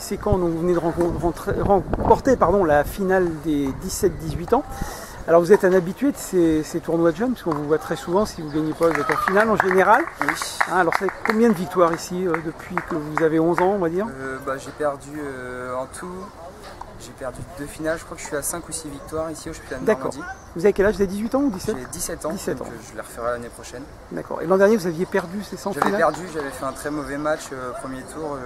Tessécan, donc vous venez de remporter la finale des 17-18 ans. Alors vous êtes un habitué de ces tournois de jeunes, puisqu'on vous voit très souvent, si vous ne gagnez pas, vous êtes en finale en général. Oui. Alors c'est combien de victoires ici depuis que vous avez 11 ans, on va dire? J'ai perdu en tout, j'ai perdu 2 finales, je crois que je suis à 5 ou 6 victoires ici au championnat de Normandie. D'accord. Vous avez quel âge? Vous avez 18 ans ou 17? J'ai 17 ans, 17 donc ans. Je les referai l'année prochaine. D'accord. Et l'an dernier, vous aviez perdu, c'est ça en finale? J'avais perdu, j'avais fait un très mauvais match premier tour.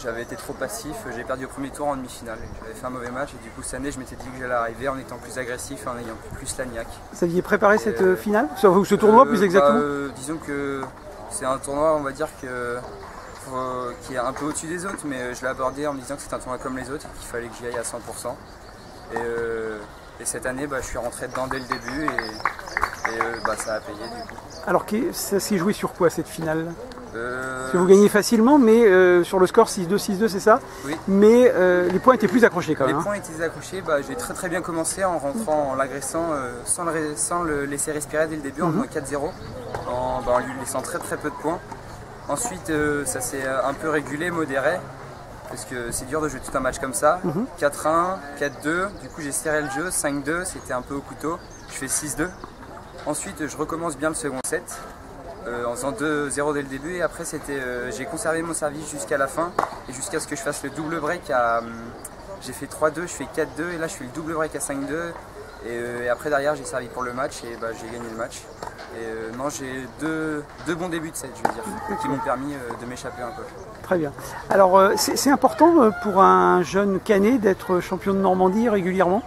J'avais été trop passif, j'ai perdu au premier tour en demi-finale. J'avais fait un mauvais match et du coup cette année je m'étais dit que j'allais arriver en étant plus agressif, en ayant plus la niaque. Vous aviez préparé cette finale? Ce tournoi plus exactement? Disons que c'est un tournoi, on va dire qui est un peu au-dessus des autres, mais je l'ai abordé en me disant que c'est un tournoi comme les autres et qu'il fallait que j'y aille à 100%. Et cette année je suis rentré dedans dès le début et ça a payé du coup. Alors ça s'est joué sur quoi cette finale? Parce que vous gagnez facilement, mais sur le score 6-2, 6-2, c'est ça? Oui. Mais les points étaient plus accrochés quand même. Les points étaient accrochés, j'ai très bien commencé en rentrant, en l'agressant sans le laisser respirer dès le début, en menant 4-0, en lui laissant très peu de points. Ensuite, ça s'est un peu régulé, modéré, parce que c'est dur de jouer tout un match comme ça. 4-1, 4-2, du coup j'ai serré le jeu, 5-2, c'était un peu au couteau, je fais 6-2. Ensuite, je recommence bien le second set. En faisant 2-0 dès le début et après j'ai conservé mon service jusqu'à la fin et jusqu'à ce que je fasse le double break j'ai fait 3-2, je fais 4-2 et là je fais le double break à 5-2 et après derrière j'ai servi pour le match et j'ai gagné le match et non, j'ai deux bons débuts de set, je veux dire, qui m'ont permis de m'échapper un peu. Très bien. Alors c'est important pour un jeune canet d'être champion de Normandie régulièrement?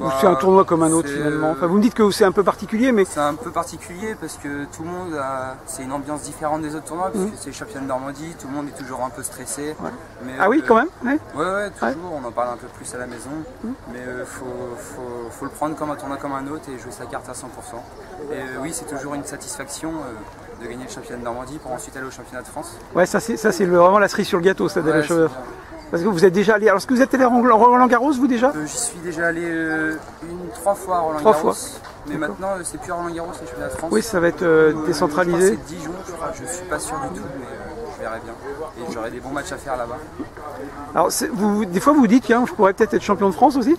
Ou c'est un tournoi comme un autre finalement? Enfin, vous me dites que c'est un peu particulier, mais... C'est un peu particulier parce que tout le monde c'est une ambiance différente des autres tournois, parce que c'est le championnat de Normandie, tout le monde est toujours un peu stressé. Ouais. Mais, ah oui, quand même? Ouais, toujours, on en parle un peu plus à la maison, mais faut le prendre comme un tournoi comme un autre et jouer sa carte à 100%. Et oui, c'est toujours une satisfaction de gagner le championnat de Normandie pour ensuite aller au championnat de France. Ouais, ça c'est vraiment la cerise sur le gâteau, ça, d'aller Parce que vous êtes déjà allé. Alors, est-ce que vous êtes allé à Roland Garros, vous déjà? J'y suis déjà allé 3 fois à Roland Garros. 3 fois. Mais maintenant, c'est plus à Roland Garros, c'est le championnat de France. Oui, ça va être décentralisé. C'est Dijon, je crois. Je suis pas sûr du tout, mais je verrai bien. Et j'aurai des bons matchs à faire là-bas. Alors, des fois, vous vous dites, tiens, je pourrais peut-être être champion de France aussi?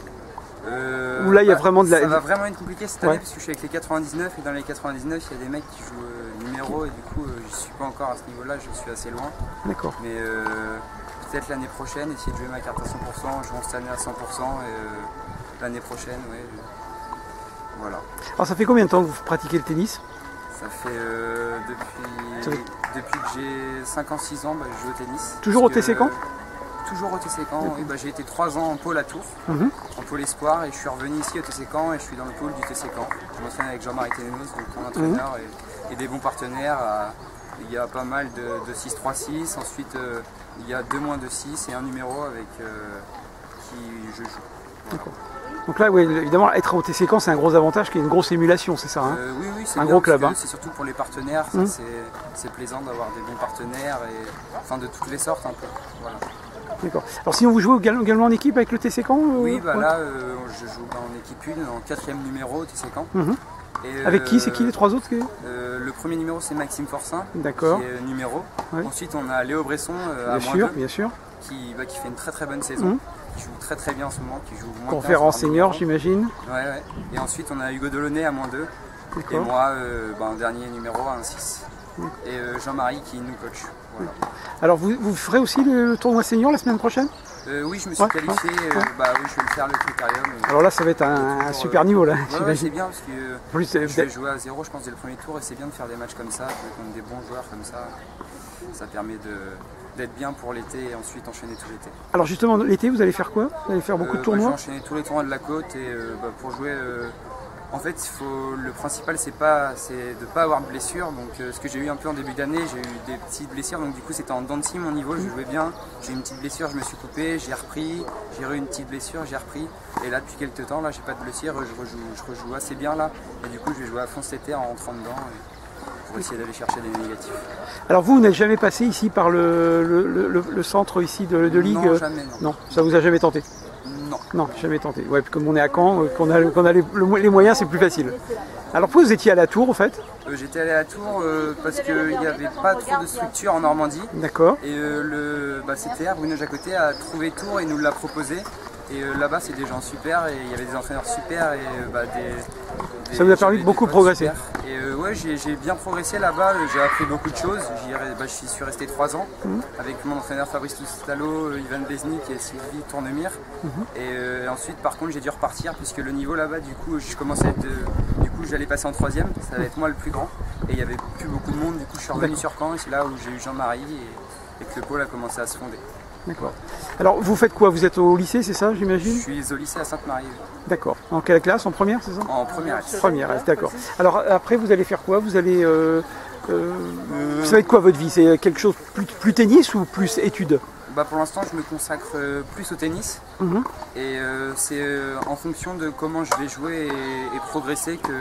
Ou là, il y a vraiment de la. Ça va vraiment être compliqué cette année parce que je suis avec les 99 et dans les 99, il y a des mecs qui jouent numéro et du coup, je suis pas encore à ce niveau-là, je suis assez loin. D'accord. Mais peut-être l'année prochaine, essayer de jouer ma carte à 100%, jouer cette année à 100% et l'année prochaine, ouais. Voilà. Alors ça fait combien de temps que vous pratiquez le tennis? Ça fait depuis que j'ai 5 ans, 6 ans, je joue au tennis. Toujours au Tessécan? Toujours au Tessécan, oui, j'ai été 3 ans en pôle à Tours, en pôle espoir, et je suis revenu ici au Tessécan et je suis dans le pôle du Tessécan. Je m'entraîne avec Jean-Marie Ténénos, donc mon entraîneur, et des bons partenaires. Il y a pas mal de 6-3-6, ensuite il y a 2-2-6 et un numéro avec qui je joue. Voilà. Donc là, oui, évidemment, être au Tessécan, c'est un gros avantage, qu'il y ait une grosse émulation, c'est ça, hein? Oui, c'est un gros club. C'est surtout pour les partenaires, c'est plaisant d'avoir des bons partenaires, enfin de toutes les sortes un peu. Voilà. D'accord. Alors sinon, vous jouez également en équipe avec le Tessécan? Oui, là, je joue en équipe 1, en 4e numéro au Tessécan. Et avec qui? C'est qui les 3 autres? Le premier numéro, c'est Maxime Forcin, qui est numéro. Ouais. Ensuite, on a Léo Bresson, bien sûr. Qui fait une très bonne saison, qui joue très bien en ce moment, qui joue moins conférence senior, j'imagine. Ouais. Et ensuite, on a Hugo Delaunay à -2. Et moi, en dernier numéro à 1-6. Et Jean-Marie qui nous coach. Voilà. Alors, vous ferez aussi le tournoi senior la semaine prochaine? Oui, je me suis qualifié, oui, je vais le faire, le critérium. Alors là, ça va être un super niveau, là. Ouais, c'est bien, parce que je vais jouer à 0, je pense, dès le premier tour, et c'est bien de faire des matchs comme ça, contre des bons joueurs comme ça. Ça permet d'être bien pour l'été et ensuite enchaîner tout l'été. Alors justement, l'été, vous allez faire quoi? Vous allez faire beaucoup de tournois? Je vais enchaîner tous les tournois de la côte, et pour jouer... En fait, le principal, c'est de ne pas avoir de blessure. Donc, ce que j'ai eu un peu en début d'année, j'ai eu des petites blessures. Donc, du coup, c'était en dents de scie mon niveau. Je jouais bien. J'ai eu une petite blessure, je me suis coupé, j'ai repris. J'ai eu une petite blessure, j'ai repris. Et là, depuis quelques temps, là, j'ai pas de blessure. Je rejoue assez bien là. Et du coup, je vais jouer à fond cet été en rentrant dedans pour essayer d'aller chercher des négatifs. Alors, vous n'êtes jamais passé ici par le centre ici de Ligue? Non, jamais. Non, ça vous a jamais tenté? Non. Non, jamais tenté. Ouais, comme on est à Caen, qu'on a les moyens, c'est plus facile. Alors pourquoi vous étiez à la Tour au fait? J'étais allé à la Tour parce qu'il n'y avait pas trop de structure en Normandie. D'accord. Et le CTR, Bruno Jacotet, a trouvé Tours et nous l'a proposé. Et là-bas, c'est des gens super et il y avait des entraîneurs super et ça vous a permis de beaucoup progresser. Super. Et ouais, j'ai bien progressé là-bas, j'ai appris beaucoup de choses. Je suis resté 3 ans avec mon entraîneur Fabrice Toustalo, Ivan Beznik et Sylvie Tournemire. Et ensuite, par contre, j'ai dû repartir puisque le niveau là-bas, du coup, je commençais à être, du coup, j'allais passer en 3e, ça va être moi le plus grand. Et il n'y avait plus beaucoup de monde, du coup, je suis revenu sur Caen et c'est là où j'ai eu Jean-Marie et que le pôle a commencé à se fonder. D'accord. Alors vous faites quoi? Vous êtes au lycée, c'est ça, j'imagine? Je suis au lycée à Sainte-Marie. D'accord. En quelle classe? En première, c'est ça? En première S. Première S, d'accord. Alors après, vous allez faire quoi? Vous allez... ça va être quoi votre vie? C'est quelque chose plus tennis ou plus études? Pour l'instant, je me consacre plus au tennis. Et c'est en fonction de comment je vais jouer et progresser que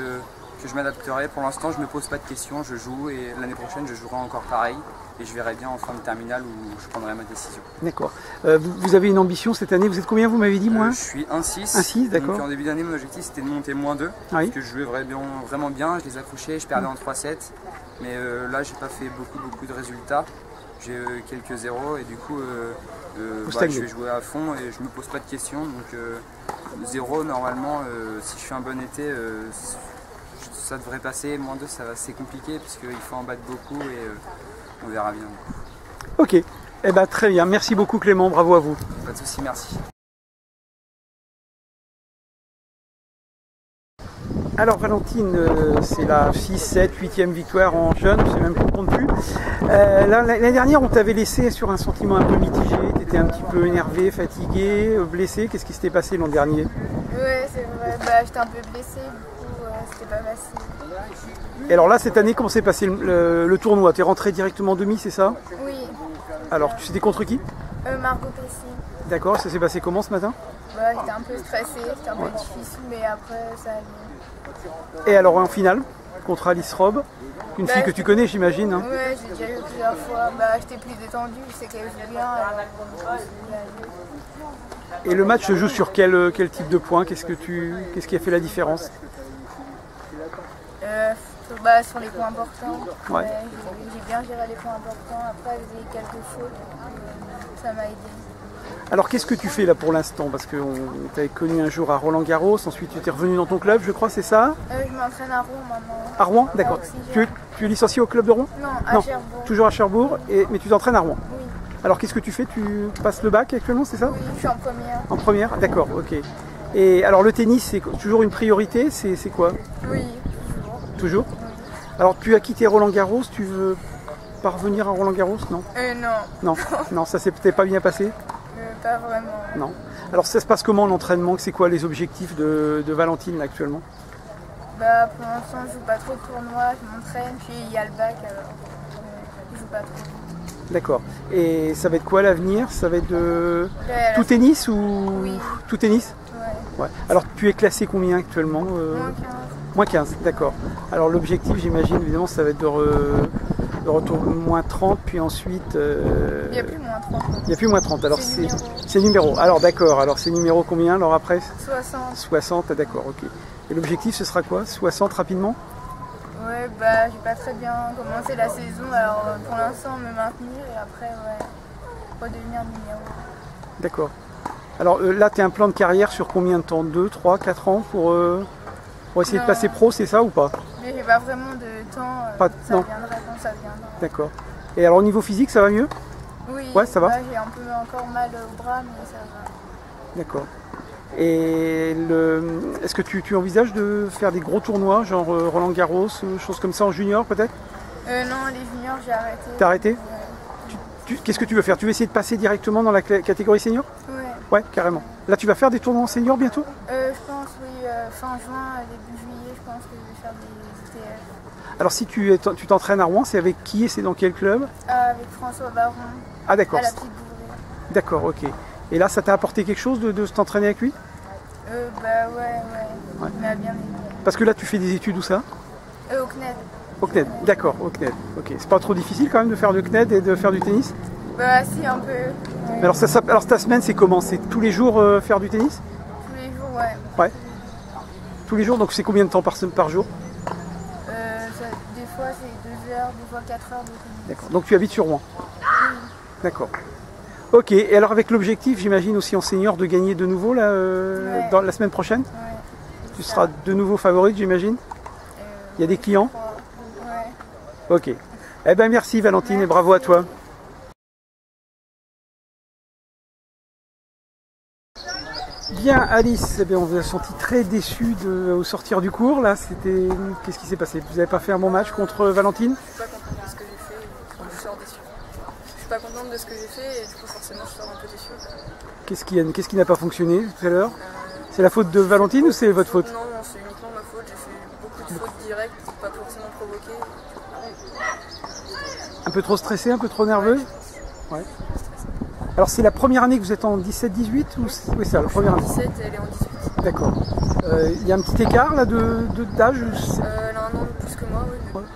je m'adapterai. Pour l'instant, je ne me pose pas de questions, je joue et l'année prochaine, je jouerai encore pareil. Et je verrai bien en fin de terminale où je prendrai ma décision. D'accord. Vous avez une ambition cette année, vous êtes combien, vous m'avez dit, moins Je suis 1,6. 1,6, d'accord. Donc en début d'année, mon objectif c'était de monter -2. Parce que je jouais vraiment bien, je les accrochais, je perdais en 3-7. Mais là, j'ai pas fait beaucoup de résultats. J'ai quelques zéros et du coup, je vais jouer à fond et je me pose pas de questions. Donc 0, normalement, si je fais un bon été, ça devrait passer. -2, c'est compliqué parce qu'il faut en battre beaucoup et on verra bien. Ok, eh ben, très bien. Merci beaucoup Clément, bravo à vous. Pas de soucis, merci. Alors Valentine, c'est la 6, 7, 8e victoire en jeune, je sais même qu'on ne compte plus. L'année dernière, on t'avait laissé sur un sentiment un peu mitigé, tu étais un petit peu énervé, fatigué, blessé. Qu'est-ce qui s'était passé l'an dernier? Ouais, c'est vrai, j'étais un peu blessée, du coup c'était pas facile. Et alors là, cette année, comment s'est passé le tournoi? Tu es rentré directement en demi, c'est ça? Oui. Alors, tu étais contre qui? Margot Pessi. D'accord, ça s'est passé comment ce matin? J'étais un peu stressée, c'était un peu difficile, mais après ça allait. Et alors en finale, contre Alice Robb, une fille que tu connais, j'imagine. Hein. Ouais, j'ai déjà eu plusieurs fois. J'étais plus détendue, je sais qu'elle joue bien. Et le match se joue sur quel type de points? Qu'est-ce qui a fait la différence? Sur les points importants. Ouais. J'ai bien géré les points importants. Après, j'ai eu quelques fautes. Ça m'a aidé. Alors qu'est-ce que tu fais là pour l'instant? Parce que tu avais connu un jour à Roland Garros, ensuite tu t'es revenu dans ton club, je crois, c'est ça? Je m'entraîne à Rouen maintenant. À Rouen? D'accord. Tu es licencié au club de Rouen? Non, à Cherbourg. Toujours à Cherbourg, mais tu t'entraînes à Rouen? Oui. Alors qu'est-ce que tu fais? Tu passes le bac actuellement, c'est ça? Oui, je suis en première. En première? D'accord, ok. Et alors le tennis, c'est toujours une priorité? C'est quoi? Oui, toujours. Toujours? Oui. Alors tu as quitté Roland Garros, tu veux pas revenir à Roland Garros? Non. Non. Non, ça s'est peut-être pas bien passé? Pas vraiment. Non. Alors ça se passe comment l'entraînement? C'est quoi les objectifs de Valentine là, actuellement? Pour l'instant je joue pas trop de tournois, je m'entraîne, puis il y a le bac, alors je joue pas trop. D'accord. Et ça va être quoi l'avenir? Ça va être tout tennis ou oui. Tout tennis? Ouais. Alors tu es classé combien actuellement? Moins 15. -15, d'accord. Alors l'objectif, j'imagine, évidemment, ça va être de retourner -30, puis ensuite... Il n'y a plus moins 30. Il n'y a plus moins 30, alors c'est numéro. Alors d'accord, alors c'est numéro combien alors après? 60. 60, d'accord, ok. Et l'objectif ce sera quoi? 60 rapidement? Ouais, j'ai pas très bien commencé la saison, alors pour l'instant me maintenir et après redevenir numéro. D'accord. Alors là tu as un plan de carrière sur combien de temps? 2, 3, 4 ans pour essayer de passer pro, c'est ça ou pas? Mais j'ai pas vraiment de temps, ça viendra quand ça viendra. D'accord. Et alors au niveau physique ça va mieux? Oui, ouais, ça va. J'ai un peu encore mal au bras, mais ça va. D'accord. Et est-ce que tu envisages de faire des gros tournois, genre Roland Garros, choses comme ça en junior peut-être? Non, les juniors j'ai arrêté. T'as arrêté? Qu'est-ce que tu veux faire? Tu veux essayer de passer directement dans la catégorie senior? Ouais. Ouais, carrément. Là tu vas faire des tournois en senior bientôt? Je pense oui, fin juin, début juillet, je pense que je vais faire des ITF. Alors si tu t'entraînes à Rouen, c'est avec qui et c'est dans quel club? Avec François Baron. Ah d'accord. À la petite bourrée. D'accord, ok. Et là ça t'a apporté quelque chose de t'entraîner avec lui? Ouais. Il m'a bien aidé. Parce que là tu fais des études où ça? Au CNED. Au CNED, d'accord, au CNED. Ok. C'est pas trop difficile quand même de faire le CNED et de faire du tennis? Si, un peu. Ouais. Alors ta semaine c'est comment? C'est tous les jours faire du tennis? Ouais. Ouais. Tous les jours, donc c'est combien de temps par jour? Des fois c'est 2 heures, des fois 4 heures. D'accord. Donc tu habites sur Rouen? D'accord. Ok, et alors avec l'objectif, j'imagine aussi en senior, de gagner de nouveau là, dans la semaine prochaine? Ouais. Tu seras de nouveau favorite, j'imagine? Il y a des clients? Ouais. Ok. Eh ben merci Valentine et bravo à toi. Bien Alice, eh bien, on vous a senti très déçu au sortir du cours. Là, qu'est-ce qui s'est passé? Vous n'avez pas fait un bon match contre Valentine? Je suis pas contente de ce que j'ai fait et du coup je sors déçue. Je suis pas contente de ce que j'ai fait et du coup forcément je sors un peu déçue. Qu'est-ce qui n'a pas fonctionné tout à l'heure? C'est la faute de Valentine ou c'est votre faute? Non, c'est uniquement ma faute. J'ai fait beaucoup de fautes directes, pas forcément provoquées. Un peu trop stressé, un peu trop nerveux? Ouais. Alors c'est la première année que vous êtes en 17-18 ou... Oui, c'est la première année. 17 et elle est en 18. D'accord. Il y a un petit écart là d'âge? Elle a un an de plus que moi, oui. Mais... Ouais.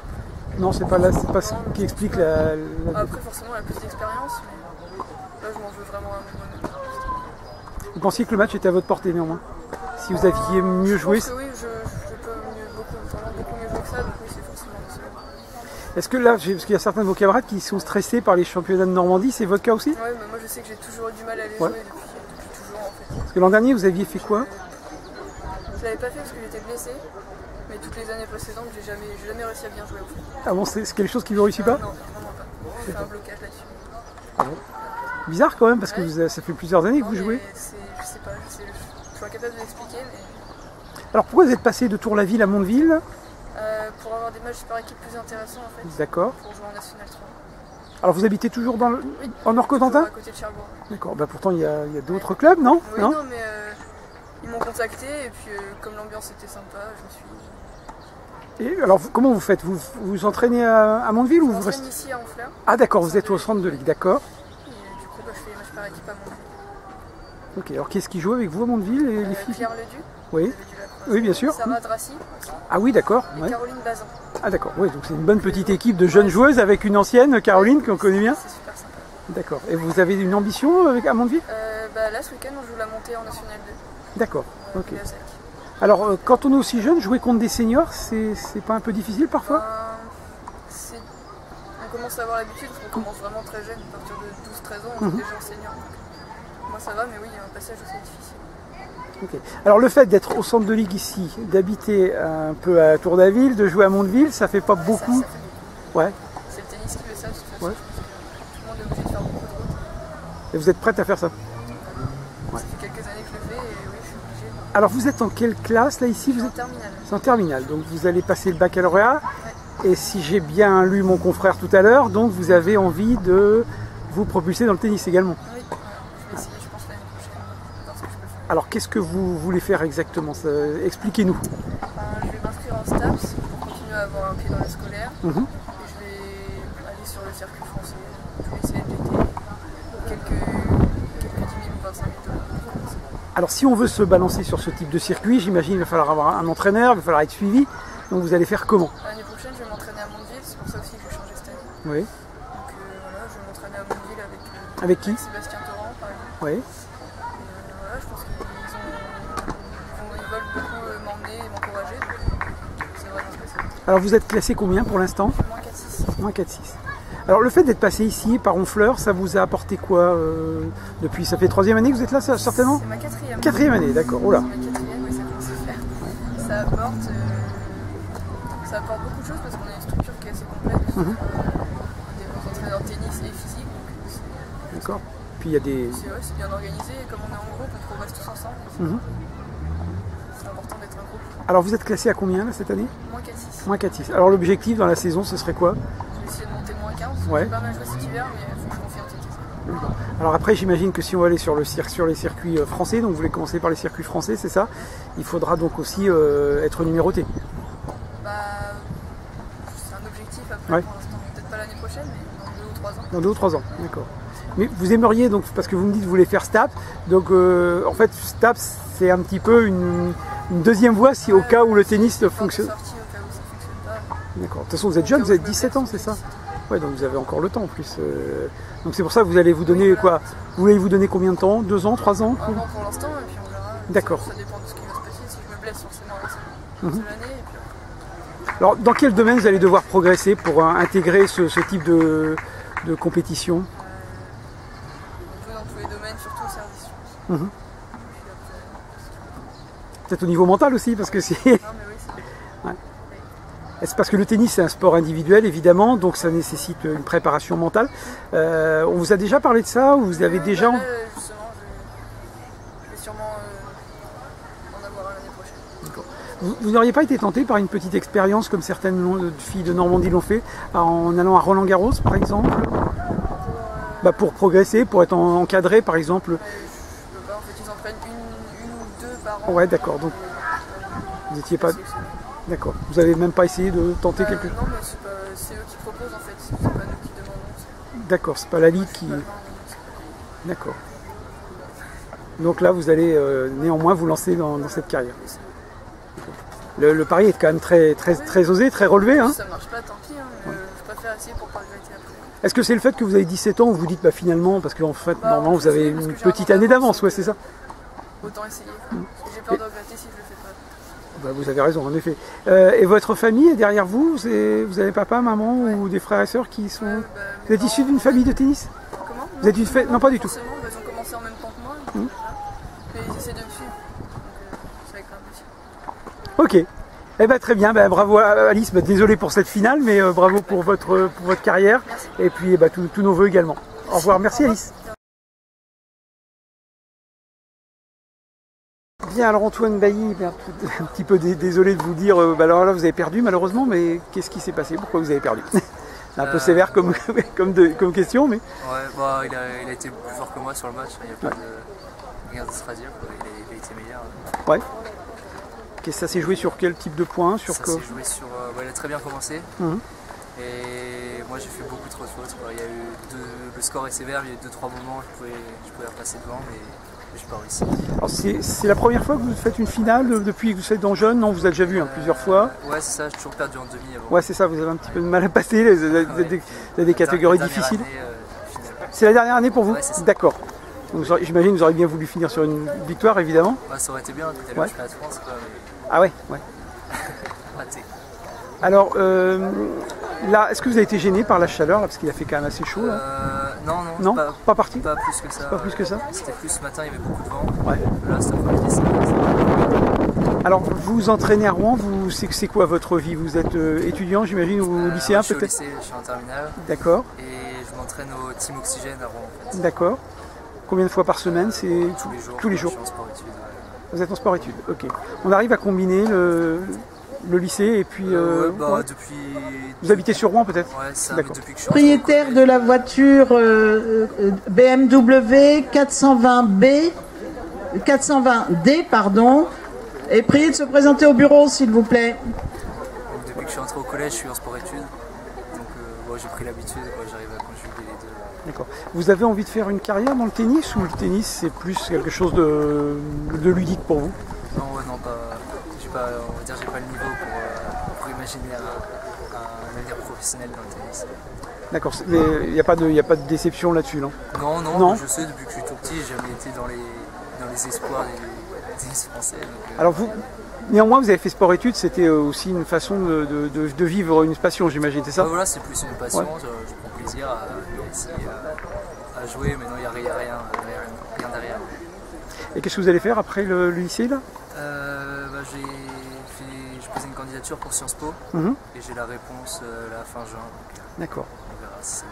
Non, c'est pas ce qui explique la... Après, forcément, elle a plus d'expérience, mais là, je m'en veux vraiment à moi-même. Vous pensiez que le match était à votre portée néanmoins? Si vous aviez mieux joué? Je pense que oui, je peux beaucoup mieux jouer que ça, donc oui, c'est forcément décevant. Est-ce que là, parce qu'il y a certains de vos camarades qui sont stressés par les championnats de Normandie, c'est votre cas aussi? Ouais, mais moi je sais que j'ai toujours eu du mal à les jouer depuis toujours en fait. Parce que l'an dernier, vous aviez fait quoi? Je l'avais pas fait parce que j'étais blessé, mais toutes les années précédentes, j'ai jamais réussi à bien jouer au foot. Ah bon, c'est quelque chose qui ne vous réussit pas? Non, vraiment pas. J'ai fait un blocage là-dessus. Ah bon. Bizarre quand même, parce que ça fait plusieurs années que vous jouez. Je sais pas, je suis incapable de l'expliquer, mais... Alors pourquoi vous êtes passé de Tour-la-Ville à Mondeville? Pour avoir des matchs par équipe plus intéressants en fait. D'accord. Pour jouer en National 3. Alors vous habitez toujours Oui, en Nord-Cotentin? à côté de Cherbourg. D'accord, bah pourtant il y a d'autres clubs, non? Oui, non, mais ils m'ont contacté et puis comme l'ambiance était sympa, je me suis... Et alors comment vous faites? Vous vous entraînez à Mondeville ou Je vous m'entraîne restez... ici à Honfleur. Ah d'accord, vous êtes au centre de ligue, d'accord. Et du coup, je fais des matchs par équipe à Mondeville. Ok, alors qu'est-ce qui joue avec vous à Mondeville, les filles? Claire Ledu. Oui. Oui, bien sûr. Sarah Drassi aussi. Ah oui, d'accord. Et Ouais. Caroline Bazin. Ah d'accord, oui, donc c'est une bonne petite équipe de jeunes joueuses avec une ancienne, Caroline, qu'on connaît bien. C'est super sympa. D'accord. Et vous avez une ambition à Mondeville? Là, ce week-end, on joue la montée en National 2. D'accord, ok. à Zec. Alors, quand on est aussi jeune, jouer contre des seniors, c'est pas un peu difficile parfois? On commence à avoir l'habitude parce qu'on commence vraiment très jeune, à partir de 12-13 ans, on est déjà enseignant. Moi ça va, mais oui, il y a un passage aussi difficile. Ok. Alors le fait d'être au centre de ligue ici, d'habiter un peu à Tour-la-Ville, de jouer à Mondeville, ça fait pas beaucoup? Ça fait beaucoup. Ouais. C'est le tennis qui fait ça, de toute façon. Ouais. Tout le monde est obligé de faire beaucoup de routes. Et vous êtes prête à faire ça? Ça fait quelques années que je le fais et oui, je suis obligée. Alors vous êtes en quelle classe là ici? Je Vous suis en êtes... terminale. C'est en terminale, donc vous allez passer le baccalauréat. Et si j'ai bien lu mon confrère tout à l'heure, donc vous avez envie de vous propulser dans le tennis également. Oui, je vais essayer, je pense, l'année prochaine, voir ce que je peux faire. Alors qu'est-ce que vous voulez faire exactement? Expliquez-nous. Je vais m'inscrire en STAPS pour continuer à avoir un pied dans le scolaire. Mhm. Et je vais aller sur le circuit français. Je vais essayer de l'été. Quelques 10 000 ou 25 000 dollars pour commencer. Alors si on veut se balancer sur ce type de circuit, j'imagine qu'il va falloir avoir un entraîneur, il va falloir être suivi. Donc vous allez faire comment? L'année prochaine, je vais m'entraîner à Mondeville, c'est pour ça aussi que je vais changer cette année. Oui. Donc voilà, je vais m'entraîner à Mondeville Avec qui? Sébastien Torrent, par exemple. Oui. Et voilà, je pense qu'ils veulent beaucoup m'emmener et m'encourager, donc c'est vraiment spécial. Alors vous êtes classé combien pour l'instant? Moins 4-6. Moins 4-6. Alors le fait d'être passé ici par Honfleur, ça vous a apporté quoi depuis? Ça fait 3e année que vous êtes là, certainement? C'est ma 4e. 4e année, d'accord. Oh là. C'est ma 4e, oui, ça commence à faire. Ça apporte beaucoup de choses parce qu'on a une structure qui est assez complète. Mhm. Des bons entraîneurs de tennis et physique, donc D'accord. Puis il y a des... c'est bien organisé. Et comme on est en groupe, on progresse tous ensemble. Mhm. C'est important d'être un groupe. Alors vous êtes classé à combien là, cette année? Moins 4-6. Moins 4-6. Alors l'objectif dans la saison, ce serait quoi? Je vais essayer de monter moins 15. Ouais. J'ai pas mal joué cet hiver, mais il faut que je confie en TTC. Alors après, j'imagine que si on va aller sur les circuits français, donc vous voulez commencer par les circuits français, c'est ça? Il faudra donc aussi être numéroté. Bah, c'est un objectif après Ouais. pour l'instant. Peut-être pas l'année prochaine, mais dans 2 ou 3 ans. Dans 2 ou 3 ans, d'accord. Mais vous aimeriez, donc, parce que vous me dites que vous voulez faire STAPS, donc en fait STAPS c'est un petit peu une deuxième voie si au cas où le tennis fonctionne. Sortie au cas où ça fonctionne pas. D'accord. De toute façon vous êtes jeune, vous avez 17 ans, c'est ça? Ouais, donc vous avez encore le temps en plus. Donc c'est pour ça que vous allez vous donner quoi? Vous voulez vous donner combien de temps? 2 ans, 3 ans? Un an pour l'instant, et puis on verra. D'accord. Ça dépend de ce qui va se passer. Si je me blesse, forcément, c'est l'année. Et puis après, Alors, dans quel domaine vous allez devoir progresser pour intégrer ce type de compétition? un peu dans tous les domaines, surtout au service. Mhm. Puis après, Peut-être au niveau mental aussi, parce que c'est... non, mais oui, c'est C'est parce que le tennis c'est un sport individuel évidemment, donc ça nécessite une préparation mentale. On vous a déjà parlé de ça ou vous avez déjà... Là, justement, je vais sûrement en avoir un l'année prochaine. Vous n'auriez pas été tenté par une petite expérience comme certaines filles de Normandie l'ont fait, en allant à Roland-Garros par exemple, pour progresser, pour être encadré par exemple? Je peux pas, en fait, ils en prennent une ou deux par an. Ouais, d'accord, donc vous n'étiez pas... D'accord, vous n'avez même pas essayé de tenter quelque chose? Non, mais c'est eux qui proposent en fait, c'est pas nous qui demandons. D'accord, c'est pas la ligue qui... D'accord. Donc là, vous allez néanmoins vous lancer dans cette carrière. Le pari est quand même très osé, très relevé. Hein. Si ça marche pas, tant pis, mais je préfère essayer pour pas regretter après. Est-ce que c'est le fait que vous avez 17 ans où vous dites finalement, parce qu'en fait, normalement, vous avez parce une que j'ai un petite an année d'avance, d'avance, ouais, c'est ça? Autant essayer. J'ai peur de regretter si je le fais pas. Vous avez raison, en effet. Et votre famille est derrière vous? Vous avez papa, maman ou des frères et sœurs qui sont... Vous êtes issu d'une famille de tennis? Comment? Vous êtes une famille... Non, pas du tout. Forcément, ils ont commencé en même temps que moi, déjà, mais ils essaient de me suivre. Donc c'est avec un petit. Ok. Eh ben, très bien, bravo à Alice, désolé pour cette finale, mais bravo pour votre carrière. Merci. Et puis tous nos voeux également. Au revoir, merci Alice. Bien, alors Antoine Bailly, un petit peu désolé de vous dire, alors là vous avez perdu malheureusement, mais qu'est-ce qui s'est passé? Pourquoi vous avez perdu? C'est un peu sévère comme question, mais... Ouais, il a été plus fort que moi sur le match, il n'y a pas de rien de se dire, il a été meilleur. Ouais. Ça s'est joué sur quel type de points? Ça s'est joué sur... il a très bien commencé, et moi j'ai fait beaucoup trop de fautes. Il y a eu le score est sévère, il y a eu 2-3 moments où je pouvais repasser devant, mais je n'ai pas réussi. Alors c'est la première fois que vous faites une finale depuis que vous êtes dans jeune? Non, vous avez déjà vu plusieurs fois? Ouais, c'est ça, j'ai toujours perdu en demi avant. Ouais, c'est ça, vous avez un petit peu de mal à passer, vous avez des catégories difficiles. C'est la dernière année pour vous? Ouais, c'est ça. D'accord. J'imagine que vous auriez bien voulu finir sur une victoire, évidemment. Ça aurait été bien, tout à l'heure, je fais la France, quoi. Ah ouais. Raté. Alors, là, est-ce que vous avez été gêné par la chaleur, là, parce qu'il a fait quand même assez chaud là? Non, pas parti? Pas plus que ça. Pas plus que ça? C'était plus ce matin, il y avait beaucoup de vent. Ouais. Là, cet après-midi, c'est... Alors, vous vous entraînez à Rouen, c'est quoi votre vie? Vous êtes étudiant, j'imagine, ou lycéen peut-être? Je suis au lycée, je suis en terminale. D'accord. Et je m'entraîne au Team Oxygène à Rouen, en fait. D'accord. Combien de fois par semaine? C'est tous les jours. Tous les jours. Je suis en sport-études. Vous êtes en sport-études, ok. On arrive à combiner le lycée et puis... depuis... Vous habitez sur Rouen peut-être? Ouais, c'est ça, d'accord. depuis que je suis Propriétaire de la voiture BMW 420D, pardon, et priez de se présenter au bureau, s'il vous plaît. Depuis que je suis entré au collège, je suis en sport-études. Donc j'ai pris l'habitude, j'arrive à conjuguer les deux. D'accord. Vous avez envie de faire une carrière dans le tennis ou le tennis c'est plus quelque chose de ludique pour vous? Non, pas. On va dire j'ai pas le niveau pour imaginer un avenir professionnel dans le tennis. D'accord. Il n'y a pas de déception là-dessus, non? Non, je sais, depuis que je suis tout petit, j'ai jamais été dans les espoirs des tennis français. Donc, alors néanmoins, vous avez fait sport-études, c'était aussi une façon de vivre une passion, j'imagine, c'est ça? Voilà, c'est plus une passion, ouais. Je prends plaisir à jouer, mais non, il n'y a rien derrière. Et qu'est-ce que vous allez faire après le lycée là? J'ai posé une candidature pour Sciences Po et j'ai la réponse la fin juin. D'accord. On verra si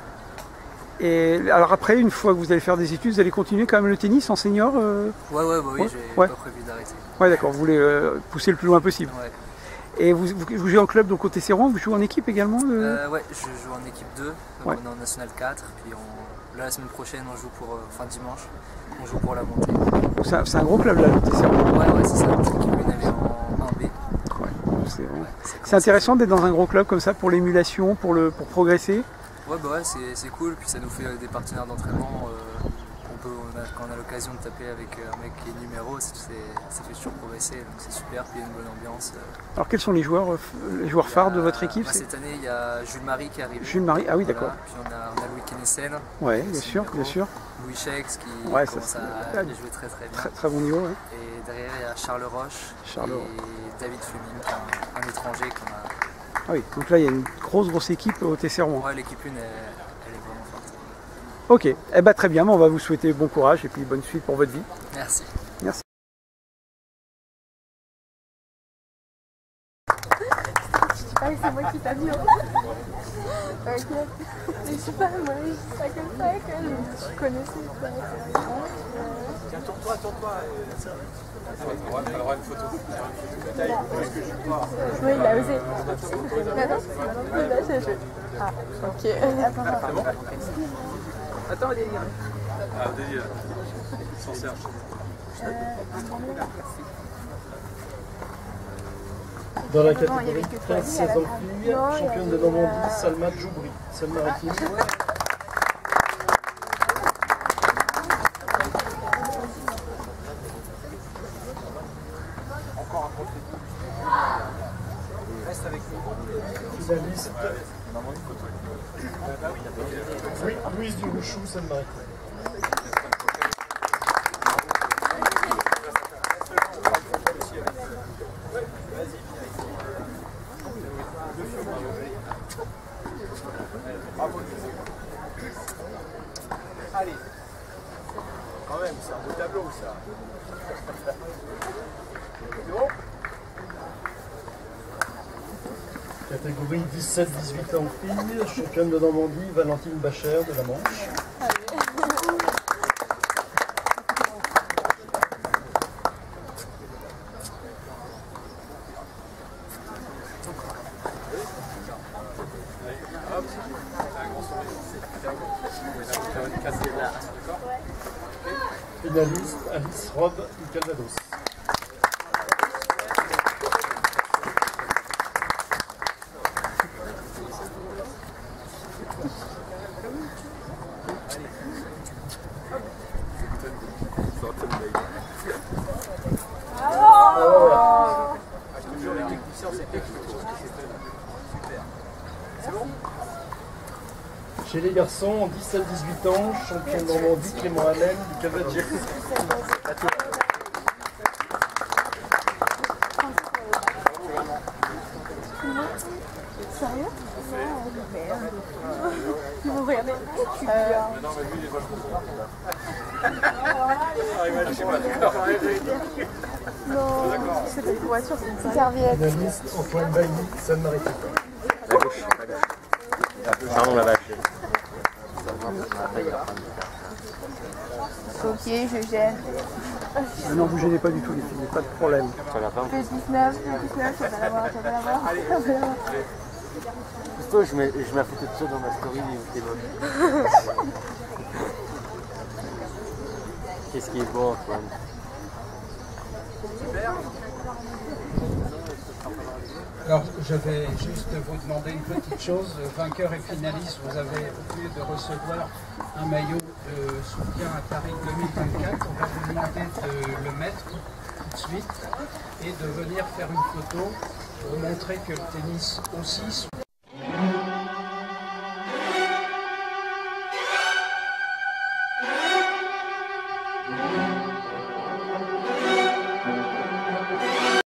c'est... Et alors après, une fois que vous allez faire des études, vous allez continuer quand même le tennis en senior? Oui, j'ai pas prévu d'arrêter. Ouais, d'accord, vous voulez pousser le plus loin possible. Ouais. Et vous jouez en club, donc au TC Rouen, vous jouez en équipe également? Ouais, je joue en équipe 2, donc ouais. on est en National 4, puis là la semaine prochaine on joue pour, dimanche, on joue pour la montée. C'est un gros club là, le TC Rouen? Ouais, c'est ça, l'équipe une avait en 1B. Ouais, c'est intéressant d'être dans un gros club comme ça pour l'émulation, pour progresser? Ouais, c'est cool, puis ça nous fait des partenaires d'entraînement, on a quand on a l'occasion de taper avec un mec qui est numéro, ça fait toujours progresser, donc c'est super, puis il y a une bonne ambiance. Alors quels sont les joueurs phares de votre équipe? Cette année, il y a Jules Marie qui arrive. Jules Marie, ah oui, d'accord. Puis on a Louis Kenessen. Ouais, bien sûr, bien sûr. Louis Chex qui ouais, commence à jouer très très bien. Très bon niveau, ouais. Et derrière, il y a Charles Roche et David Fleming, un étranger qu'on a. Ah oui, donc là il y a une grosse équipe au TC Rouen. Ouais, l'équipe 1 elle est vraiment forte. Ok, eh ben, très bien, on va vous souhaiter bon courage et puis bonne suite pour votre vie. Merci. Merci. Ah oui, c'est moi qui t'a dit. Ok. Mais je sais pas, moi, je dis ça comme ça, que je connaissais pas. Tiens, tourne-toi. On va avoir une photo. Oui, il a osé. Ah, ok. Attends, Adélie. Ah, Adélie, sans Serge. Dans la catégorie 15-16 ans filles, championne de Normandie, Salma Djoubri, Seine-Maritime. Finaliste. Oui, Louise Durouchou, Seine-Maritime. Allez, quand même, c'est un beau tableau ça. C'est bon? Catégorie 17-18 ans filles, championne de Normandie, Valentine Bacher de la Manche. Finaliste Alice Rob du Calvados. Chez les garçons, 10 à 18 ans, champion de Normandie, Clément Hamel du Cavadier. Sérieux? Ils vont regarder. Non, c'est pas une voiture, c'est une serviette. Finaliste Antoine Bailly, Seine-Maritime. Pardon, la vache. Ok, je gêne. Non, vous gênez pas du tout les filles, pas de problème. Le 19, ça va l'avoir, ça va l'avoir. Plutôt, je mets la photo de ça dans ma story où t'es moche. Qu'est-ce qui est beau, Antoine? Alors, je vais juste vous demander une petite chose. Vainqueur et finaliste, vous avez oublié de recevoir un maillot de soutien à Paris 2024. On va vous demander de le mettre tout de suite et de venir faire une photo pour montrer que le tennis aussi soutient